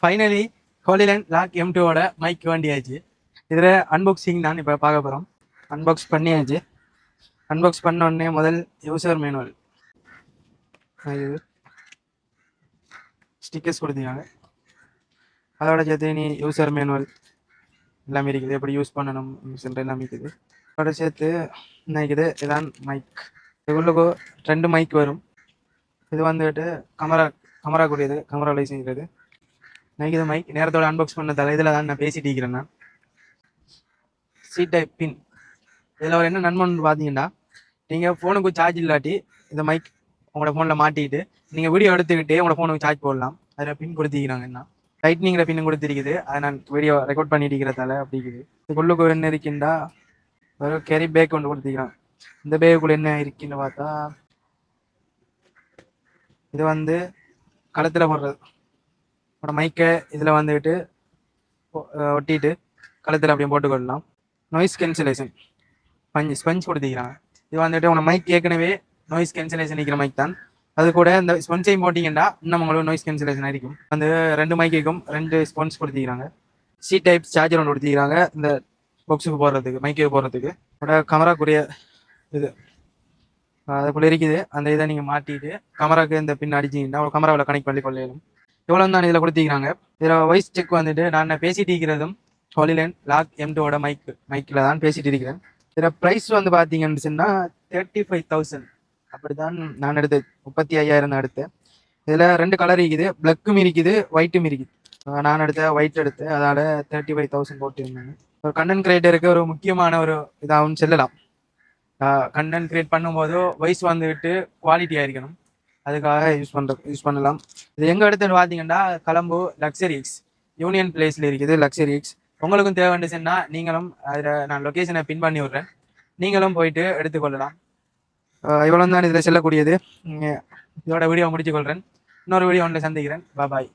Finally Hollyland Lark M2ஓட mic வேண்டியாச்சு. இதில் அன்பாக்சிங் தான் இப்போ பார்க்க போகிறோம். அன்பாக்ஸ் பண்ணியாச்சு. அன்பாக்ஸ் பண்ண உடனே முதல் யூசர் மேனுவல் இது ஸ்டிக்கர்ஸ் கொடுத்தீங்க. அதோட சேர்த்து நீ யூசர் மேனுவல் எல்லாமே இருக்குது, எப்படி யூஸ் பண்ணணும் எல்லாமே இருக்குது. அதோட சேர்த்து என்ன இருக்குது, இதான் மைக். இதுக்குள்ளே 2 மைக் வரும். இது வந்துட்டு கமரா கூடியது, கமராவில் செய்கிறது. எனக்கு இது மைக் நேரத்தோட அன்பாக்ஸ் பண்ண தலை இதில் தான் நான் பேசிட்டு இருக்கிறேன். நான் சி டைப் பின் இதில் ஒரு என்ன நன்மை பார்த்தீங்கன்னா, நீங்கள் ஃபோனுக்கு சார்ஜ் இல்லாட்டி இந்த மைக் உங்களோட ஃபோனில் மாட்டிட்டு நீங்கள் வீடியோ எடுத்துக்கிட்டே உங்களோட ஃபோனுக்கு சார்ஜ் போடலாம். அதில் பின் கொடுத்திருக்கிறாங்க. என்ன லைட்னிங்கில் பின் கொடுத்துருக்குது. அதை நான் வீடியோ ரெக்கார்ட் பண்ணிட்டு இருக்கிறதால அப்படி இருக்குது. இதுக்குள்ளுக்கு என்ன இருக்குண்டா, ஒரு கேரி பேக் ஒன்று கொடுத்துருக்கிறான். இந்த பேக்குள்ளே என்ன இருக்குன்னு பார்த்தா, இது வந்து களத்தில் போடுறது மைக்கை இதில் வந்துட்டு ஒட்டிட்டு களத்தில் அப்படியே போட்டுக்கொள்ளலாம். நாய்ஸ் கேன்சலேஷன் ஸ்பஞ்ச் கொடுத்துக்கிறாங்க. இது வந்துட்டு உங்க மைக் ஏற்கனவே நாய்ஸ் கேன்சலேஷன் இருக்கிற மைக் தான். அது கூட இந்த ஸ்பொன்ஸையும் போட்டிங்கன்னா இன்னும் உங்களுக்கு நாய்ஸ் கேன்சலேஷன் ஆയിരിக்கும். அந்த 2 மைக்கும் 2 ஸ்பொன்ஸ் கொடுத்துக்கிறாங்க. சி டைப் சார்ஜர் ஒன்று கொடுத்துக்கிறாங்க இந்த பாக்ஸுக்கு போடுறதுக்கு, மைக்கு போடுறதுக்கு. கேமராக்குரிய இது அதுக்குள்ளே இருக்குது. அந்த இதை நீங்கள் மாட்டிட்டு கேமராக்கு இந்த பின் அடிச்சிங்கன்னா ஒரு கேமராவில் கனெக்ட் பண்ணி கொள்ளணும். இவ்வளோ தான் இதில் கொடுத்துக்கிறாங்க. இதில் வாய்ஸ் செக் வந்துட்டு நான் பேசிட்டு இருக்கிறதும் ஹோலிலேண்ட் லாக் M2ஓட மைக்கில் தான் பேசிட்டு இருக்கிறேன். இதில் ப்ரைஸ் வந்து பார்த்தீங்கன்னு சொன்னால் 35,000 அப்படிதான் நான் எடுத்தேன். 35,000 தான் எடுத்தேன். இதில் 2 கலர் இருக்குது, பிளாக்கும் இருக்குது, ஒயிட்டும் இருக்குது. நான் ஒயிட் எடுத்தேன், அதால் 35,000 போட்டுருந்தேன். ஒரு கண்டென்ட் கிரியேட்டருக்கு ஒரு முக்கியமான ஒரு இதாகவும் சொல்லலாம். கண்டென்ட் கிரியேட் பண்ணும்போது வாய்ஸ் வந்துட்டு குவாலிட்டியாக இருக்கணும், அதுக்காக யூஸ் பண்ணலாம். இது எங்கே எடுத்துன்னு பார்த்தீங்கன்னா கொலம்போ லக்ஸரி எக்ஸ் யூனியன் பிளேஸில் இருக்குது. லக்ஸரி எக்ஸ் உங்களுக்கும் தேவைண்டுச்சுன்னா நீங்களும் அதில் நான் லொக்கேஷனை பின் பண்ணி விட்றேன், நீங்களும் போயிட்டு எடுத்துக்கொள்ளலாம். இவ்வளோ தான் இதில் செல்லக்கூடியது. இதோட வீடியோ முடிச்சு கொள்கிறேன். இன்னொரு வீடியோ ஒன்றில் சந்திக்கிறேன். பாய்.